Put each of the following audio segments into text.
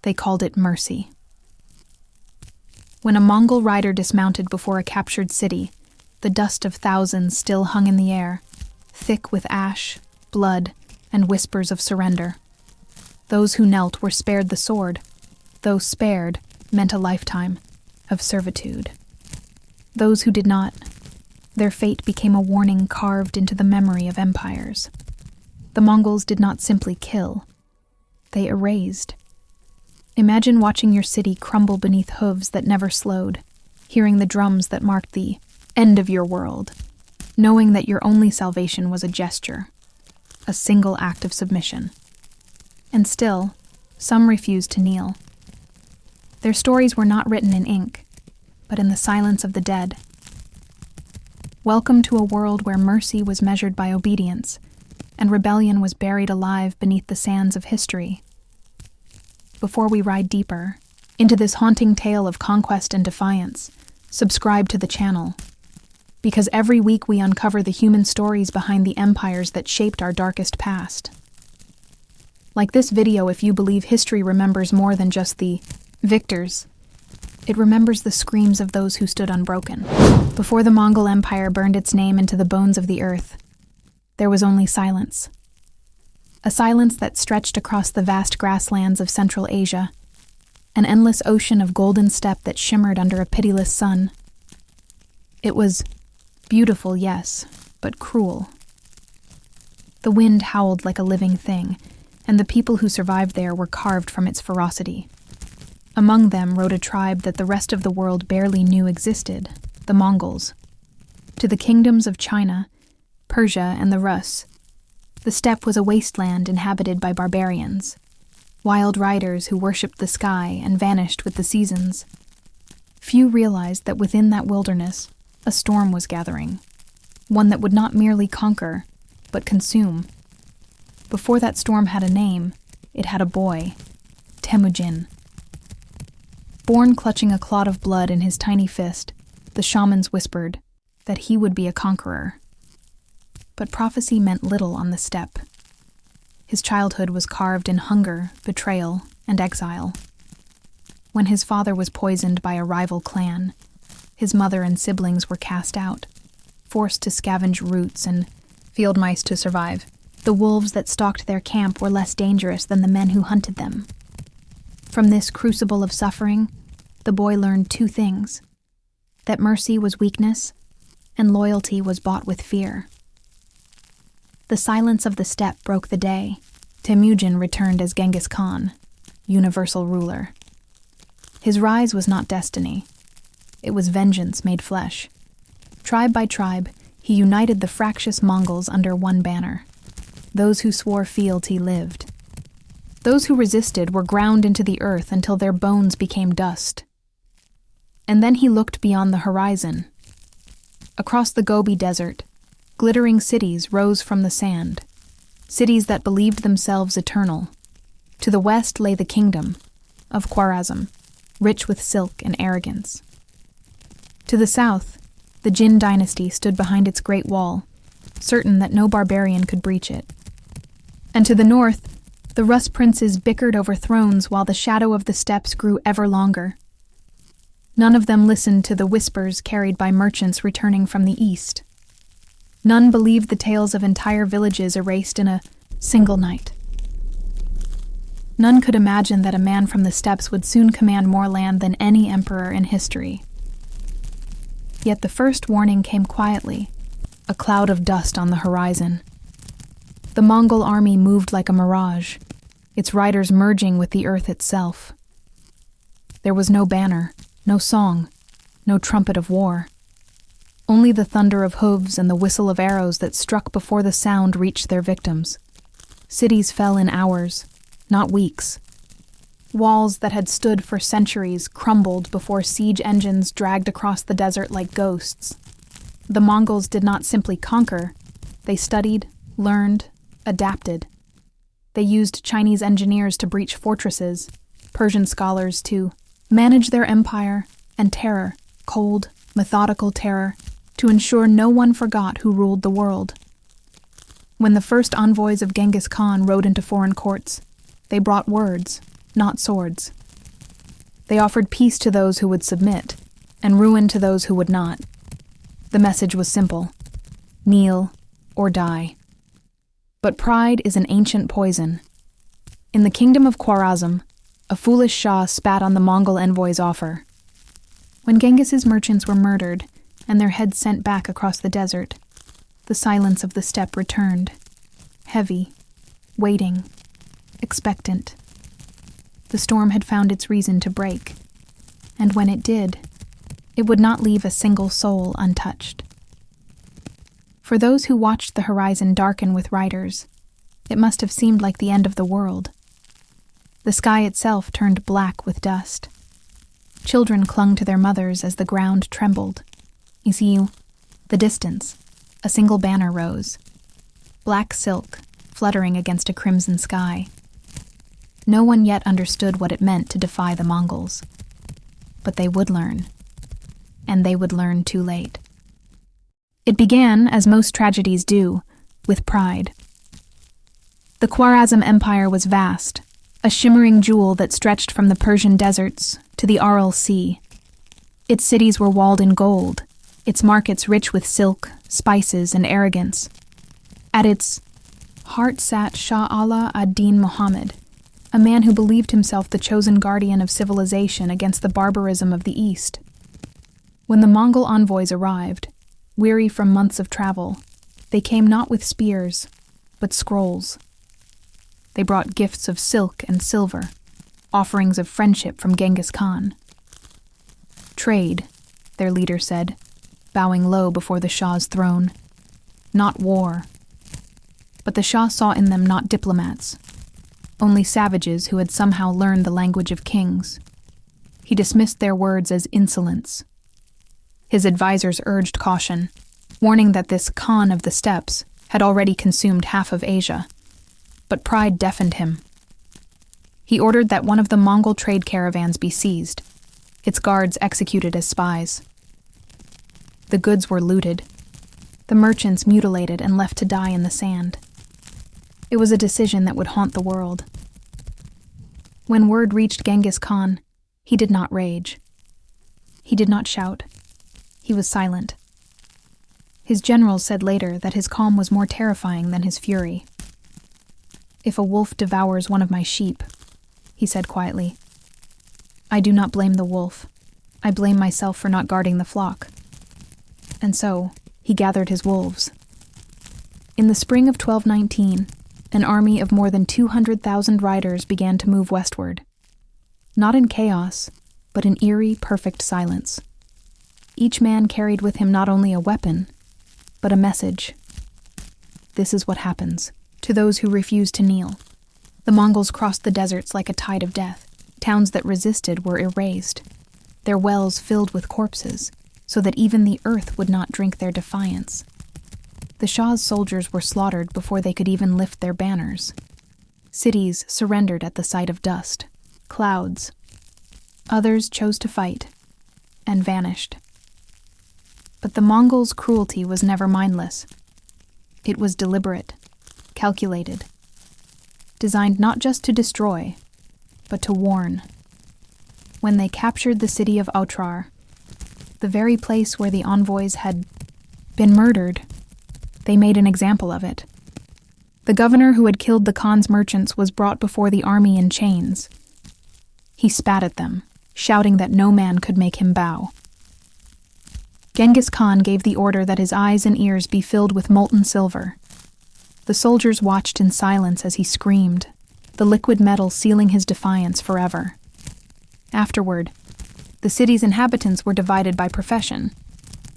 They called it mercy. When a Mongol rider dismounted before a captured city, the dust of thousands still hung in the air, thick with ash, blood, and whispers of surrender. Those who knelt were spared the sword. Those spared meant a lifetime of servitude. Those who did not, their fate became a warning carved into the memory of empires. The Mongols did not simply kill, they erased. Imagine watching your city crumble beneath hooves that never slowed, hearing the drums that marked the end of your world, knowing that your only salvation was a gesture, a single act of submission. And still, some refused to kneel. Their stories were not written in ink, but in the silence of the dead. Welcome to a world where mercy was measured by obedience, and rebellion was buried alive beneath the sands of history. Before we ride deeper into this haunting tale of conquest and defiance, subscribe to the channel, because every week we uncover the human stories behind the empires that shaped our darkest past. Like this video, if you believe history remembers more than just the victors, it remembers the screams of those who stood unbroken. Before the Mongol Empire burned its name into the bones of the earth, there was only silence. A silence that stretched across the vast grasslands of Central Asia, an endless ocean of golden steppe that shimmered under a pitiless sun. It was beautiful, yes, but cruel. The wind howled like a living thing, and the people who survived there were carved from its ferocity. Among them rode a tribe that the rest of the world barely knew existed, the Mongols. To the kingdoms of China, Persia, and the Rus, the steppe was a wasteland inhabited by barbarians, wild riders who worshipped the sky and vanished with the seasons. Few realized that within that wilderness, a storm was gathering, one that would not merely conquer, but consume. Before that storm had a name, it had a boy, Temujin. Born clutching a clot of blood in his tiny fist, the shamans whispered that he would be a conqueror. But prophecy meant little on the steppe. His childhood was carved in hunger, betrayal, and exile. When his father was poisoned by a rival clan, his mother and siblings were cast out, forced to scavenge roots and field mice to survive. The wolves that stalked their camp were less dangerous than the men who hunted them. From this crucible of suffering, the boy learned two things: that mercy was weakness, and loyalty was bought with fear. The silence of the steppe broke the day. Temujin returned as Genghis Khan, universal ruler. His rise was not destiny. It was vengeance made flesh. Tribe by tribe, he united the fractious Mongols under one banner. Those who swore fealty lived. Those who resisted were ground into the earth until their bones became dust. And then he looked beyond the horizon. Across the Gobi Desert, glittering cities rose from the sand, cities that believed themselves eternal. To the west lay the kingdom of Khwarezm, rich with silk and arrogance. To the south, the Jin dynasty stood behind its great wall, certain that no barbarian could breach it. And to the north, the Rus princes bickered over thrones while the shadow of the steppes grew ever longer. None of them listened to the whispers carried by merchants returning from the east. None believed the tales of entire villages erased in a single night. None could imagine that a man from the steppes would soon command more land than any emperor in history. Yet the first warning came quietly, a cloud of dust on the horizon. The Mongol army moved like a mirage, its riders merging with the earth itself. There was no banner, no song, no trumpet of war. Only the thunder of hooves and the whistle of arrows that struck before the sound reached their victims. Cities fell in hours, not weeks. Walls that had stood for centuries crumbled before siege engines dragged across the desert like ghosts. The Mongols did not simply conquer, they studied, learned, adapted. They used Chinese engineers to breach fortresses, Persian scholars to manage their empire, and terror, cold, methodical terror, to ensure no one forgot who ruled the world. When the first envoys of Genghis Khan rode into foreign courts, they brought words, not swords. They offered peace to those who would submit, and ruin to those who would not. The message was simple: kneel or die. But pride is an ancient poison. In the kingdom of Khwarazm, a foolish Shah spat on the Mongol envoy's offer. When Genghis's merchants were murdered and their heads sent back across the desert, the silence of the steppe returned, heavy, waiting, expectant. The storm had found its reason to break, and when it did, it would not leave a single soul untouched. For those who watched the horizon darken with riders, it must have seemed like the end of the world. The sky itself turned black with dust. Children clung to their mothers as the ground trembled. Ici, the distance, a single banner rose, black silk fluttering against a crimson sky. No one yet understood what it meant to defy the Mongols. But they would learn, and they would learn too late. It began, as most tragedies do, with pride. The Khwarazm Empire was vast, a shimmering jewel that stretched from the Persian deserts to the Aral Sea. Its cities were walled in gold, its markets rich with silk, spices, and arrogance. At its heart sat Shah Ala ad-Din Muhammad, a man who believed himself the chosen guardian of civilization against the barbarism of the East. When the Mongol envoys arrived, weary from months of travel, they came not with spears, but scrolls. They brought gifts of silk and silver, offerings of friendship from Genghis Khan. Trade, their leader said, bowing low before the Shah's throne. Not war. But the Shah saw in them not diplomats, only savages who had somehow learned the language of kings. He dismissed their words as insolence. His advisors urged caution, warning that this Khan of the steppes had already consumed half of Asia. But pride deafened him. He ordered that one of the Mongol trade caravans be seized, its guards executed as spies. The goods were looted, the merchants mutilated and left to die in the sand. It was a decision that would haunt the world. When word reached Genghis Khan, he did not rage. He did not shout. He was silent. His generals said later that his calm was more terrifying than his fury. "If a wolf devours one of my sheep," he said quietly, "I do not blame the wolf. I blame myself for not guarding the flock." And so, he gathered his wolves. In the spring of 1219, an army of more than 200,000 riders began to move westward. Not in chaos, but in eerie, perfect silence. Each man carried with him not only a weapon, but a message. This is what happens to those who refuse to kneel. The Mongols crossed the deserts like a tide of death. Towns that resisted were erased, their wells filled with corpses, so that even the earth would not drink their defiance. The Shah's soldiers were slaughtered before they could even lift their banners. Cities surrendered at the sight of dust, clouds. Others chose to fight, and vanished. But the Mongols' cruelty was never mindless. It was deliberate, calculated, designed not just to destroy, but to warn. When they captured the city of Otrar, the very place where the envoys had been murdered, they made an example of it. The governor who had killed the Khan's merchants was brought before the army in chains. He spat at them, shouting that no man could make him bow. Genghis Khan gave the order that his eyes and ears be filled with molten silver. The soldiers watched in silence as he screamed, the liquid metal sealing his defiance forever. Afterward, the city's inhabitants were divided by profession.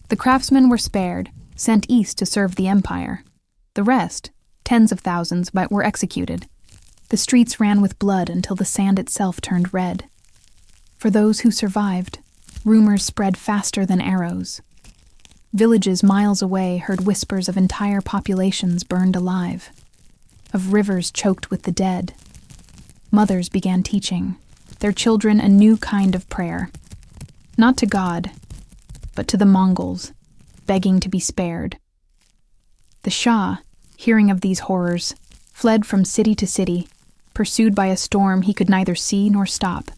The craftsmen were spared, sent east to serve the empire. The rest, tens of thousands, were executed. The streets ran with blood until the sand itself turned red. For those who survived, rumors spread faster than arrows. Villages miles away heard whispers of entire populations burned alive, of rivers choked with the dead. Mothers began teaching their children a new kind of prayer, not to God, but to the Mongols, begging to be spared. The Shah, hearing of these horrors, fled from city to city, pursued by a storm he could neither see nor stop.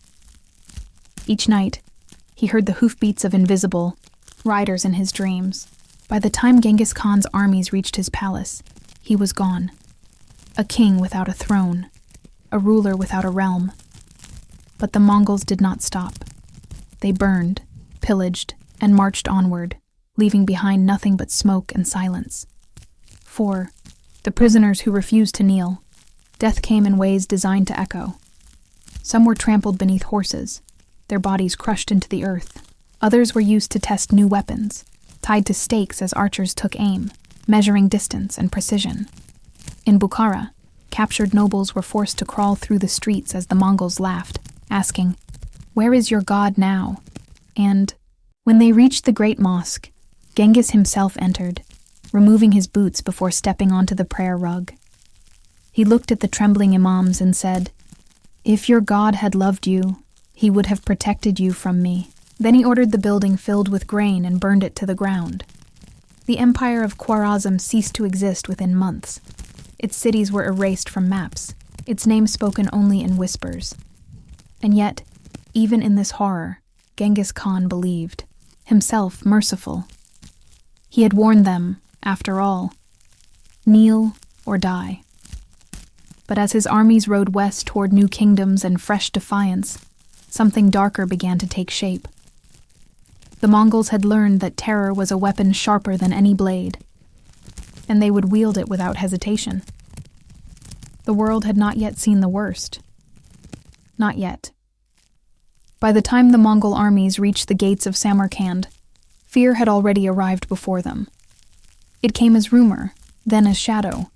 Each night, he heard the hoofbeats of invisible riders in his dreams. By the time Genghis Khan's armies reached his palace, he was gone. A king without a throne, a ruler without a realm. But the Mongols did not stop. They burned, pillaged, and marched onward, leaving behind nothing but smoke and silence. For the prisoners who refused to kneel, death came in ways designed to echo. Some were trampled beneath horses, their bodies crushed into the earth. Others were used to test new weapons, tied to stakes as archers took aim, measuring distance and precision. In Bukhara, captured nobles were forced to crawl through the streets as the Mongols laughed, asking, "Where is your god now?" And when they reached the great mosque, Genghis himself entered, removing his boots before stepping onto the prayer rug. He looked at the trembling imams and said, "If your God had loved you, he would have protected you from me." Then he ordered the building filled with grain and burned it to the ground. The empire of Khwarazm ceased to exist within months. Its cities were erased from maps, its name spoken only in whispers. And yet, even in this horror, Genghis Khan believed, himself merciful. He had warned them, after all, kneel or die. But as his armies rode west toward new kingdoms and fresh defiance, something darker began to take shape. The Mongols had learned that terror was a weapon sharper than any blade, and they would wield it without hesitation. The world had not yet seen the worst. Not yet. By the time the Mongol armies reached the gates of Samarkand, fear had already arrived before them. It came as rumor, then as shadow,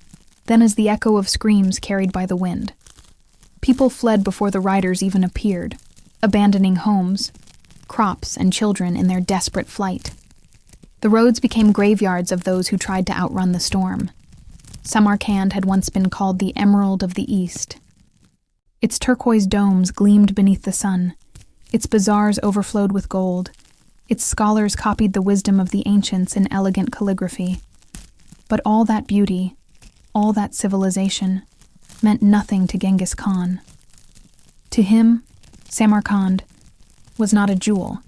then as the echo of screams carried by the wind. People fled before the riders even appeared, abandoning homes, crops, and children in their desperate flight. The roads became graveyards of those who tried to outrun the storm. Samarkand had once been called the Emerald of the East. Its turquoise domes gleamed beneath the sun. Its bazaars overflowed with gold. Its scholars copied the wisdom of the ancients in elegant calligraphy. But all that beauty, all that civilization, meant nothing to Genghis Khan. To him, Samarkand was not a jewel.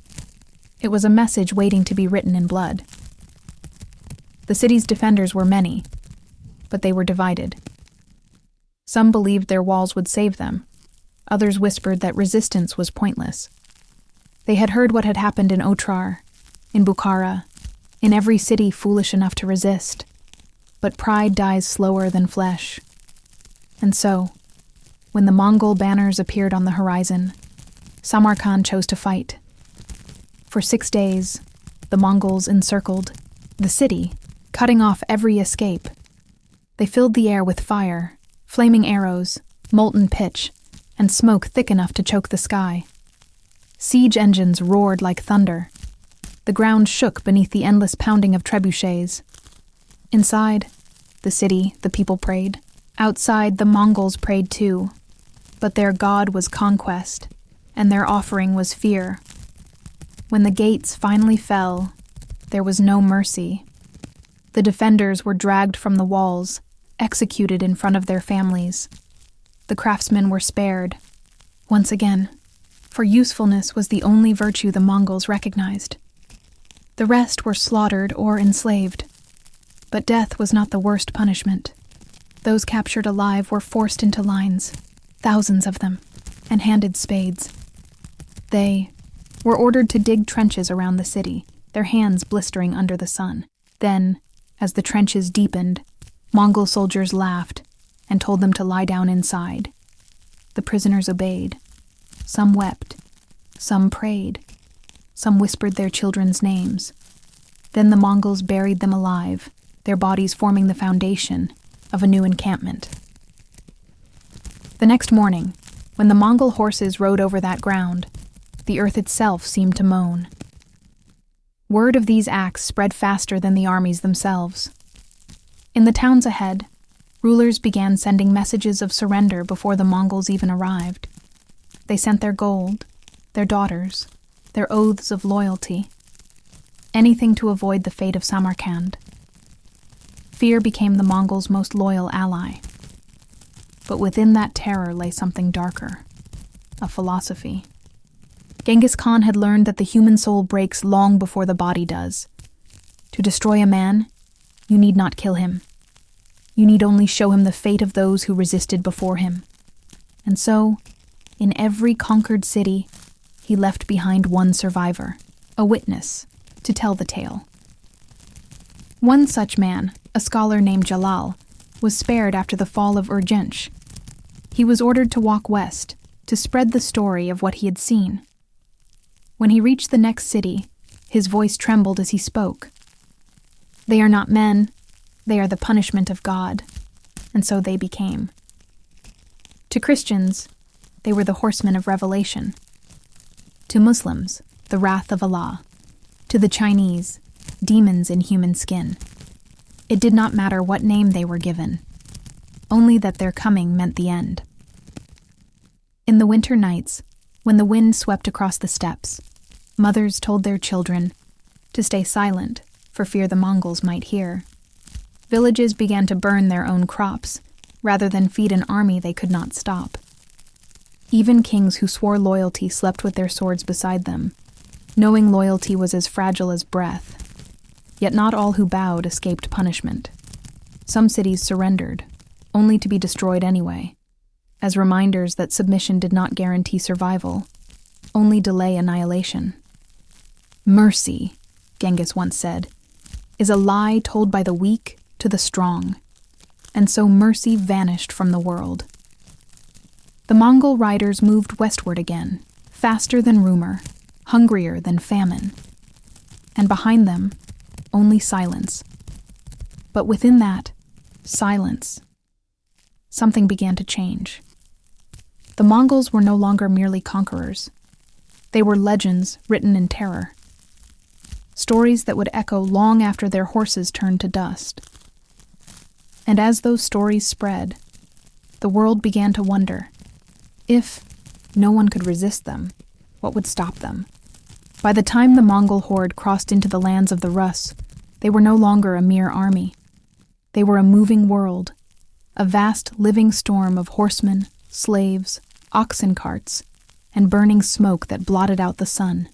It was a message waiting to be written in blood. The city's defenders were many, but they were divided. Some believed their walls would save them. Others whispered that resistance was pointless. They had heard what had happened in Otrar, in Bukhara, in every city foolish enough to resist. But pride dies slower than flesh. And so, when the Mongol banners appeared on the horizon, Samarkand chose to fight. For 6 days, the Mongols encircled the city, cutting off every escape. They filled the air with fire, flaming arrows, molten pitch, and smoke thick enough to choke the sky. Siege engines roared like thunder. The ground shook beneath the endless pounding of trebuchets. Inside the city, the people prayed. Outside, the Mongols prayed too. But their god was conquest, and their offering was fear. When the gates finally fell, there was no mercy. The defenders were dragged from the walls, executed in front of their families. The craftsmen were spared. Once again, for usefulness was the only virtue the Mongols recognized. The rest were slaughtered or enslaved. But death was not the worst punishment. Those captured alive were forced into lines, thousands of them, and handed spades. They were ordered to dig trenches around the city, their hands blistering under the sun. Then, as the trenches deepened, Mongol soldiers laughed and told them to lie down inside. The prisoners obeyed. Some wept, some prayed, some whispered their children's names. Then the Mongols buried them alive, their bodies forming the foundation of a new encampment. The next morning, when the Mongol horses rode over that ground, the earth itself seemed to moan. Word of these acts spread faster than the armies themselves. In the towns ahead, rulers began sending messages of surrender before the Mongols even arrived. They sent their gold, their daughters, their oaths of loyalty, anything to avoid the fate of Samarkand. Fear became the Mongols' most loyal ally. But within that terror lay something darker, a philosophy. Genghis Khan had learned that the human soul breaks long before the body does. To destroy a man, you need not kill him. You need only show him the fate of those who resisted before him. And so, in every conquered city, he left behind one survivor, a witness, to tell the tale. One such man, a scholar named Jalal, was spared after the fall of Urgench. He was ordered to walk west, to spread the story of what he had seen. When he reached the next city, his voice trembled as he spoke. They are not men, they are the punishment of God, and so they became. To Christians, they were the horsemen of revelation. To Muslims, the wrath of Allah. To the Chinese, demons in human skin. It did not matter what name they were given, only that their coming meant the end. In the winter nights, when the wind swept across the steppes, mothers told their children to stay silent for fear the Mongols might hear. Villages began to burn their own crops, rather than feed an army they could not stop. Even kings who swore loyalty slept with their swords beside them, knowing loyalty was as fragile as breath. Yet not all who bowed escaped punishment. Some cities surrendered, only to be destroyed anyway, as reminders that submission did not guarantee survival, only delay annihilation. Mercy, Genghis once said, is a lie told by the weak to the strong, and so mercy vanished from the world. The Mongol riders moved westward again, faster than rumor, hungrier than famine, and behind them, only silence. But within that, silence, something began to change. The Mongols were no longer merely conquerors. They were legends written in terror. Stories that would echo long after their horses turned to dust. And as those stories spread, the world began to wonder, if no one could resist them, what would stop them? By the time the Mongol horde crossed into the lands of the Rus, they were no longer a mere army. They were a moving world, a vast living storm of horsemen, slaves, oxen carts, and burning smoke that blotted out the sun.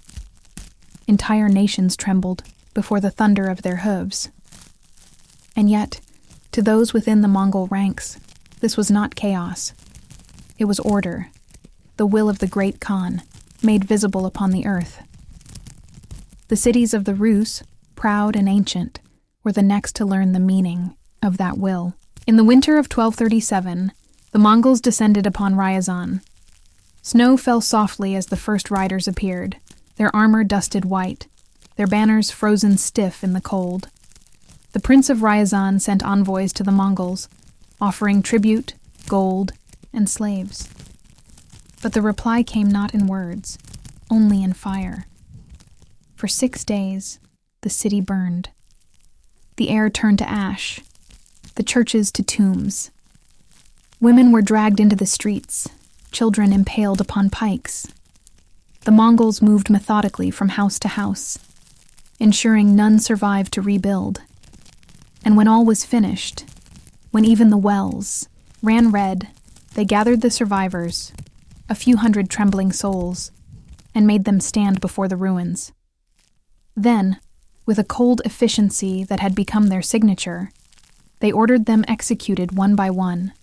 Entire nations trembled before the thunder of their hooves. And yet, to those within the Mongol ranks, this was not chaos. It was order, the will of the great Khan, made visible upon the earth. The cities of the Rus, proud and ancient, were the next to learn the meaning of that will. In the winter of 1237, the Mongols descended upon Ryazan. Snow fell softly as the first riders appeared, their armor dusted white, their banners frozen stiff in the cold. The Prince of Ryazan sent envoys to the Mongols, offering tribute, gold, and slaves. But the reply came not in words, only in fire. For 6 days, the city burned. The air turned to ash, the churches to tombs. Women were dragged into the streets, children impaled upon pikes. The Mongols moved methodically from house to house, ensuring none survived to rebuild. And when all was finished, when even the wells ran red, they gathered the survivors, a few hundred trembling souls, and made them stand before the ruins. Then, with a cold efficiency that had become their signature, they ordered them executed one by one.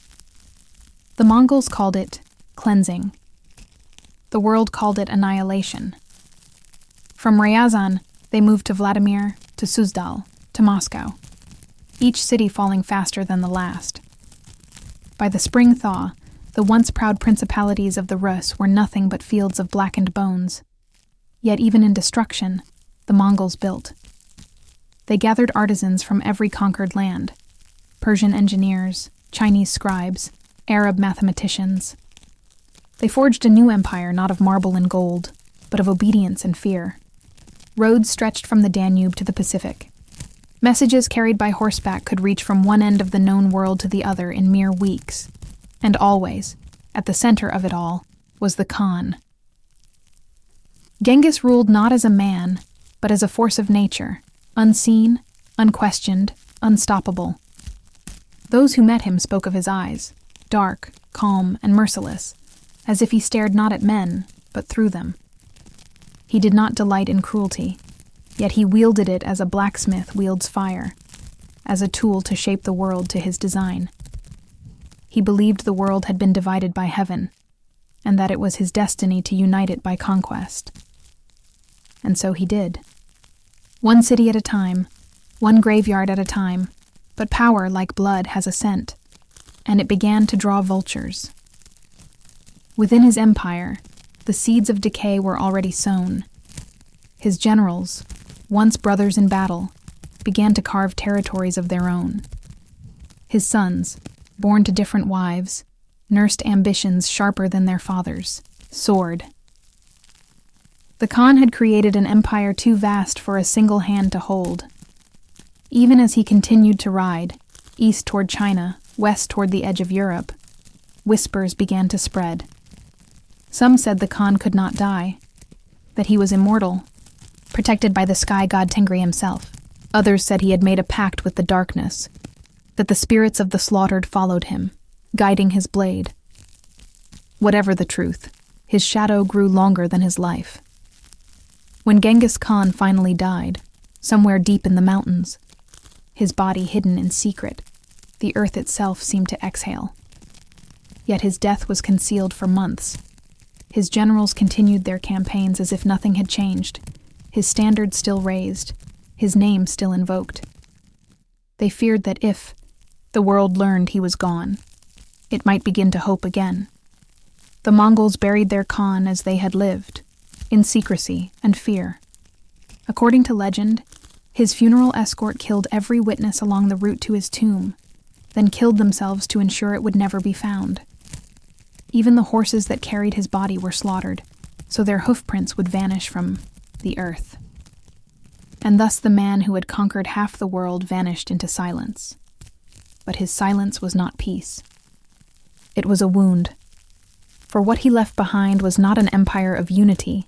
The Mongols called it cleansing. The world called it annihilation. From Ryazan, they moved to Vladimir, to Suzdal, to Moscow, each city falling faster than the last. By the spring thaw, the once proud principalities of the Rus were nothing but fields of blackened bones. Yet even in destruction, the Mongols built. They gathered artisans from every conquered land, Persian engineers, Chinese scribes, Arab mathematicians. They forged a new empire not of marble and gold, but of obedience and fear. Roads stretched from the Danube to the Pacific. Messages carried by horseback could reach from one end of the known world to the other in mere weeks. And always, at the center of it all, was the Khan. Genghis ruled not as a man, but as a force of nature, unseen, unquestioned, unstoppable. Those who met him spoke of his eyes, dark, calm and merciless, as if he stared not at men, but through them. He did not delight in cruelty, yet he wielded it as a blacksmith wields fire, as a tool to shape the world to his design. He believed the world had been divided by heaven, and that it was his destiny to unite it by conquest. And so he did. One city at a time, one graveyard at a time, but power, like blood, has a scent, and it began to draw vultures. Within his empire, the seeds of decay were already sown. His generals, once brothers in battle, began to carve territories of their own. His sons, born to different wives, nursed ambitions sharper than their fathers, soared. The Khan had created an empire too vast for a single hand to hold. Even as he continued to ride, east toward China, west toward the edge of Europe, whispers began to spread. Some said the Khan could not die, that he was immortal, protected by the sky god Tengri himself. Others said he had made a pact with the darkness, that the spirits of the slaughtered followed him, guiding his blade. Whatever the truth, his shadow grew longer than his life. When Genghis Khan finally died, somewhere deep in the mountains, his body hidden in secret, the earth itself seemed to exhale. Yet his death was concealed for months. His generals continued their campaigns as if nothing had changed, his standard still raised, his name still invoked. They feared that if the world learned he was gone, it might begin to hope again. The Mongols buried their Khan as they had lived, in secrecy and fear. According to legend, his funeral escort killed every witness along the route to his tomb, then killed themselves to ensure it would never be found. Even the horses that carried his body were slaughtered, so their hoofprints would vanish from the earth. And thus the man who had conquered half the world vanished into silence. But his silence was not peace. It was a wound. For what he left behind was not an empire of unity,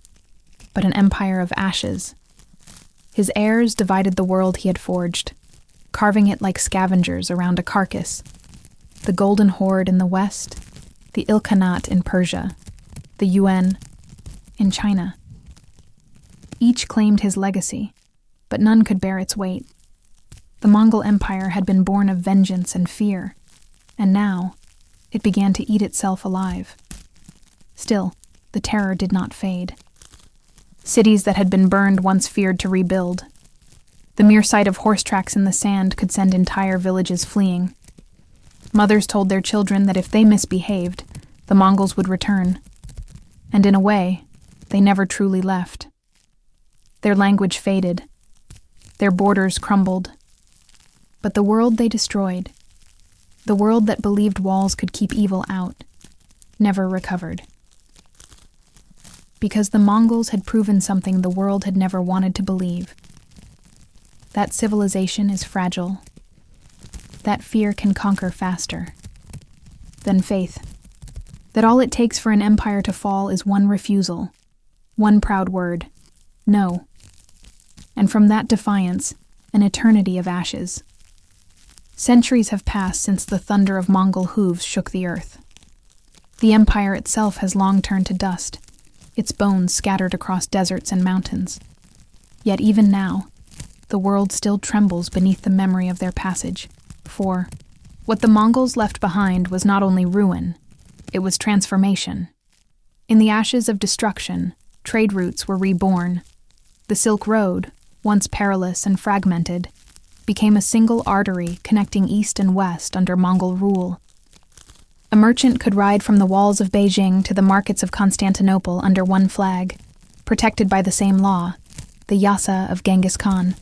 but an empire of ashes. His heirs divided the world he had forged, carving it like scavengers around a carcass. The Golden Horde in the west, the Ilkhanate in Persia, the Yuan in China. Each claimed his legacy, but none could bear its weight. The Mongol Empire had been born of vengeance and fear, and now it began to eat itself alive. Still, the terror did not fade. Cities that had been burned once feared to rebuild. The mere sight of horse tracks in the sand could send entire villages fleeing. Mothers told their children that if they misbehaved, the Mongols would return. And in a way, they never truly left. Their language faded. Their borders crumbled. But the world they destroyed, the world that believed walls could keep evil out, never recovered. Because the Mongols had proven something the world had never wanted to believe. That civilization is fragile. That fear can conquer faster than faith. That all it takes for an empire to fall is one refusal, one proud word, no. And from that defiance, an eternity of ashes. Centuries have passed since the thunder of Mongol hooves shook the earth. The empire itself has long turned to dust, its bones scattered across deserts and mountains. Yet even now, the world still trembles beneath the memory of their passage. For what the Mongols left behind was not only ruin, it was transformation. In the ashes of destruction, trade routes were reborn. The Silk Road, once perilous and fragmented, became a single artery connecting east and west under Mongol rule. A merchant could ride from the walls of Beijing to the markets of Constantinople under one flag, protected by the same law, the Yasa of Genghis Khan.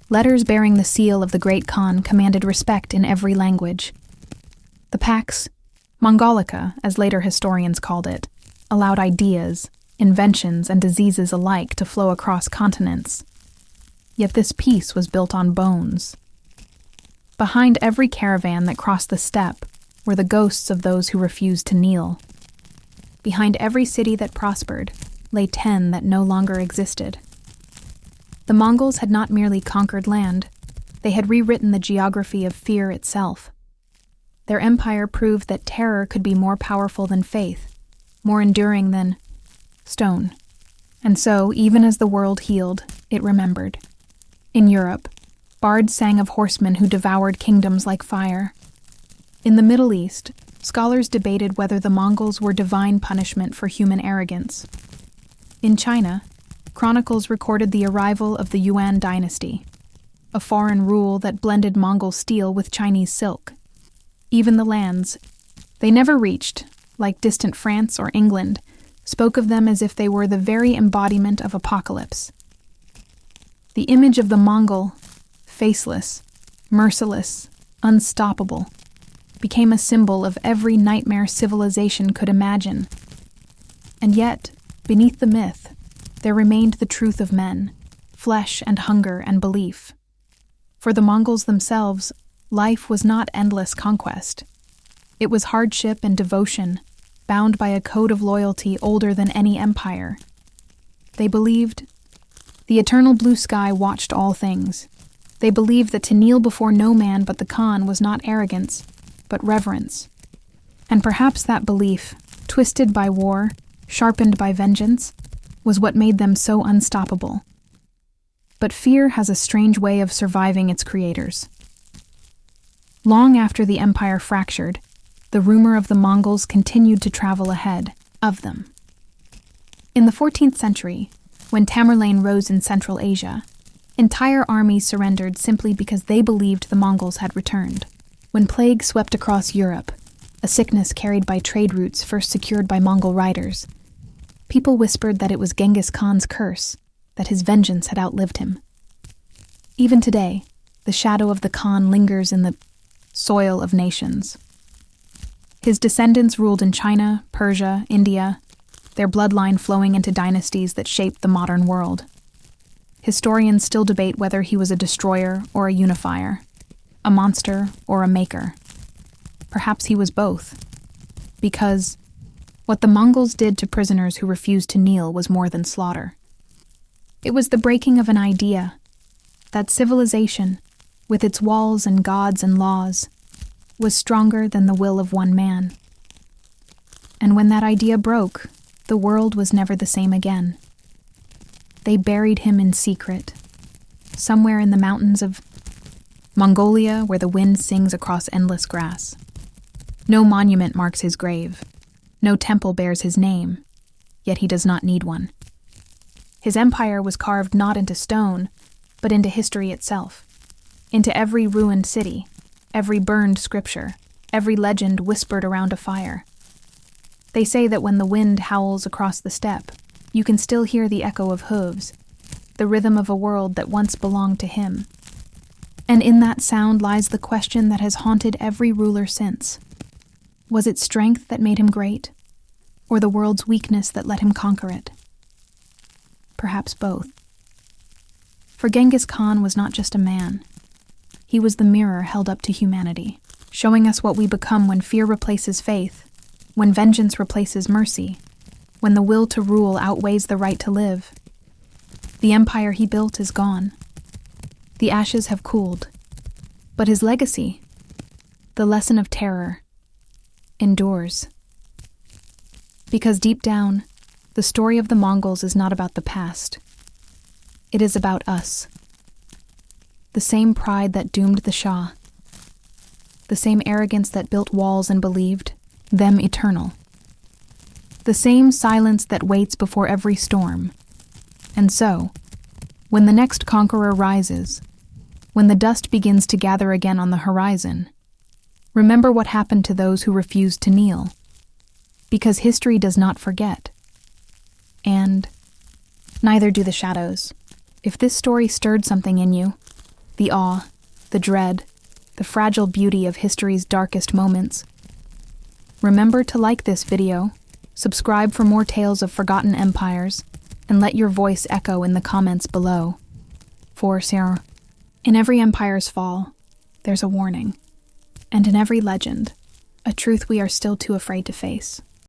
Letters bearing the seal of the Great Khan commanded respect in every language. The Pax Mongolica, as later historians called it, allowed ideas, inventions, and diseases alike to flow across continents. Yet this peace was built on bones. Behind every caravan that crossed the steppe were the ghosts of those who refused to kneel. Behind every city that prospered lay 10 that no longer existed. The Mongols had not merely conquered land, they had rewritten the geography of fear itself. Their empire proved that terror could be more powerful than faith, more enduring than stone. And so, even as the world healed, it remembered. In Europe, bards sang of horsemen who devoured kingdoms like fire. In the Middle East, scholars debated whether the Mongols were divine punishment for human arrogance. In China, chronicles recorded the arrival of the Yuan dynasty, a foreign rule that blended Mongol steel with Chinese silk. Even the lands they never reached, like distant France or England, spoke of them as if they were the very embodiment of apocalypse. The image of the Mongol, faceless, merciless, unstoppable, became a symbol of every nightmare civilization could imagine. And yet, beneath the myth, there remained the truth of men, flesh and hunger and belief. For the Mongols themselves, life was not endless conquest. It was hardship and devotion, bound by a code of loyalty older than any empire. They believed the eternal blue sky watched all things. They believed that to kneel before no man but the Khan was not arrogance, but reverence. And perhaps that belief, twisted by war, sharpened by vengeance, was what made them so unstoppable. But fear has a strange way of surviving its creators. Long after the empire fractured, the rumor of the Mongols continued to travel ahead of them. In the 14th century, when Tamerlane rose in Central Asia, entire armies surrendered simply because they believed the Mongols had returned. When plague swept across Europe, a sickness carried by trade routes first secured by Mongol riders, people whispered that it was Genghis Khan's curse, that his vengeance had outlived him. Even today, the shadow of the Khan lingers in the soil of nations. His descendants ruled in China, Persia, India, their bloodline flowing into dynasties that shaped the modern world. Historians still debate whether he was a destroyer or a unifier, a monster or a maker. Perhaps he was both, because what the Mongols did to prisoners who refused to kneel was more than slaughter. It was the breaking of an idea that civilization, with its walls and gods and laws, was stronger than the will of one man. And when that idea broke, the world was never the same again. They buried him in secret, somewhere in the mountains of Mongolia, where the wind sings across endless grass. No monument marks his grave. No temple bears his name, yet he does not need one. His empire was carved not into stone, but into history itself, into every ruined city, every burned scripture, every legend whispered around a fire. They say that when the wind howls across the steppe, you can still hear the echo of hooves, the rhythm of a world that once belonged to him. And in that sound lies the question that has haunted every ruler since. Was it strength that made him great, or the world's weakness that let him conquer it? Perhaps both. For Genghis Khan was not just a man. He was the mirror held up to humanity, showing us what we become when fear replaces faith, when vengeance replaces mercy, when the will to rule outweighs the right to live. The empire he built is gone. The ashes have cooled. But his legacy, the lesson of terror, endures. Because deep down, the story of the Mongols is not about the past. It is about us. The same pride that doomed the Shah. The same arrogance that built walls and believed them eternal. The same silence that waits before every storm. And so, when the next conqueror rises, when the dust begins to gather again on the horizon, remember what happened to those who refused to kneel. Because history does not forget. And neither do the shadows. If this story stirred something in you, the awe, the dread, the fragile beauty of history's darkest moments, remember to like this video, subscribe for more tales of forgotten empires, and let your voice echo in the comments below. For in every empire's fall, there's a warning, and in every legend, a truth we are still too afraid to face.